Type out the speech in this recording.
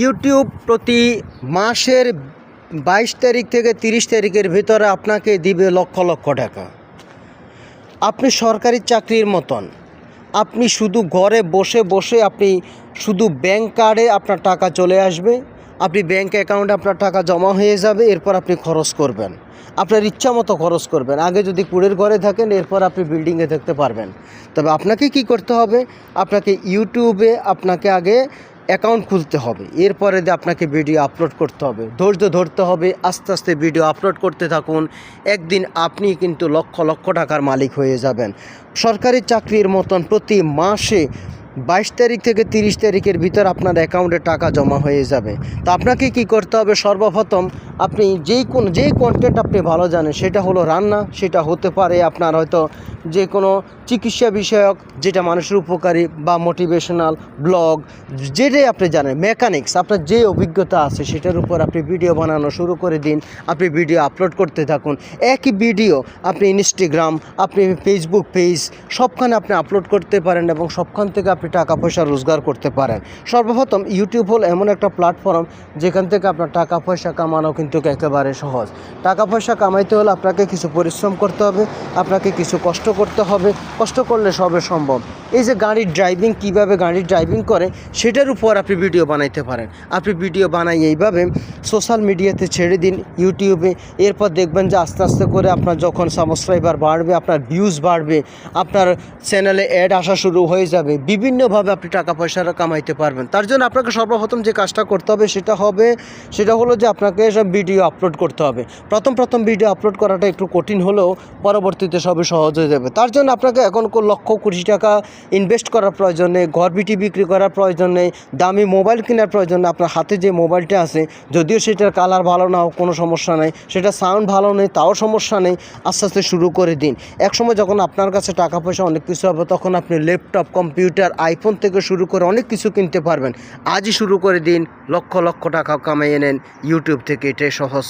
YouTube প্রতি মাসের 22 তারিখ থেকে 30 তারিখের ভিতরে আপনাকে দিবে লক্ষ লক্ষ টাকা। আপনি সরকারি চাকরির মতন আপনি শুধু ঘরে বসে বসে আপনি শুধু ব্যাংক কার্ডে আপনার টাকা চলে আসবে, আপনি ব্যাংক অ্যাকাউন্টে আপনার টাকা জমা হয়ে যাবে, এরপর আপনি খরচ করবেন, আপনার ইচ্ছা মতো খরচ করবেন। আগে যদি কুড়ের ঘরে থাকেন এরপর আপনি বিল্ডিংয়ে থাকতে পারবেন। তবে আপনাকে কি করতে হবে, আপনাকে ইউটিউবে আপনাকে আগে অ্যাকাউন্ট খুলতে হবে, এরপরে আপনাকে ভিডিও আপলোড করতে হবে, ধৈর্য ধরতে হবে, আস্তে আস্তে ভিডিও আপলোড করতে থাকুন। একদিন আপনি কিন্তু লক্ষ লক্ষ টাকার মালিক হয়ে যাবেন। সরকারি চাকরির মতন প্রতি মাসে 22 তারিখ থেকে 30 তারিখের ভিতর আপনার অ্যাকাউন্টে টাকা জমা হয়ে যাবে। তো আপনাকে কি করতে হবে, সর্বপ্রথম আপনি যেই কন্টেন্ট আপনি ভালো জানেন, সেটা হলো রান্না, সেটা হতে পারে আপনার হয়তো যে কোনো চিকিৎসা বিষয়ক, যেটা মানুষের উপকারী বা মোটিভেশনাল ব্লগ, যেটাই আপনি জানেন, মেকানিক্স, আপনার যে অভিজ্ঞতা আছে সেটার উপর আপনি ভিডিও বানানো শুরু করে দিন। আপনি ভিডিও আপলোড করতে থাকুন। একই ভিডিও আপনি ইনস্টাগ্রাম, আপনি ফেসবুক পেজ, সবখানে আপনি আপলোড করতে পারেন এবং সবখান থেকে আপনি টাকা পয়সা রোজগার করতে পারেন। সর্বপ্রথম ইউটিউব হল এমন একটা প্ল্যাটফর্ম যেখান থেকে আপনার টাকা পয়সা কামানো কিন্তু একেবারে সহজ। টাকা পয়সা কামাইতে হলে আপনাকে কিছু পরিশ্রম করতে হবে, আপনাকে কিছু কষ্ট করতে হবে, কষ্ট করলে সবে সম্ভব। এই যে গাড়ির ড্রাইভিং, কীভাবে গাড়ির ড্রাইভিং করে সেটার উপর আপনি ভিডিও বানাইতে পারেন। আপনি ভিডিও বানাই এইভাবে সোশ্যাল মিডিয়াতে ছেড়ে দিন, ইউটিউবে। এরপর দেখবেন যে আস্তে আস্তে করে আপনার যখন সাবস্ক্রাইবার বাড়বে, আপনার ভিউজ বাড়বে, আপনার চ্যানেলে অ্যাড আসা শুরু হয়ে যাবে, বিভিন্নভাবে আপনি টাকা পয়সা কামাইতে পারবেন। তার জন্য আপনাকে সর্বপ্রথম যে কাজটা করতে হবে সেটা হলো যে আপনাকে সব ভিডিও আপলোড করতে হবে। প্রথম ভিডিও আপলোড করাটা একটু কঠিন হলেও পরবর্তীতে সবই সহজ হয়ে যাবে। তার জন্য আপনাকে এখন লক্ষ কোটি টাকা ইনভেস্ট করার প্রয়োজন নেই, ঘর বিটি বিক্রি করার প্রয়োজন নেই, দামি মোবাইল কেনার প্রয়োজন নেই। আপনার হাতে যে মোবাইলটা আছে, যদিও সেটার কালার ভালো না হোক কোনো সমস্যা নেই, সেটা সাউন্ড ভালো নেই তাও সমস্যা নেই, আস্তে আস্তে শুরু করে দিন। একসময় যখন আপনার কাছে টাকা পয়সা অনেক কিছু হবে, তখন আপনি ল্যাপটপ, কম্পিউটার, আইফোন থেকে শুরু করে অনেক কিছু কিনতে পারবেন। আজই শুরু করে দিন, লক্ষ লক্ষ টাকা কামাইয়ে নেন ইউটিউব থেকে, এটাই সহজ।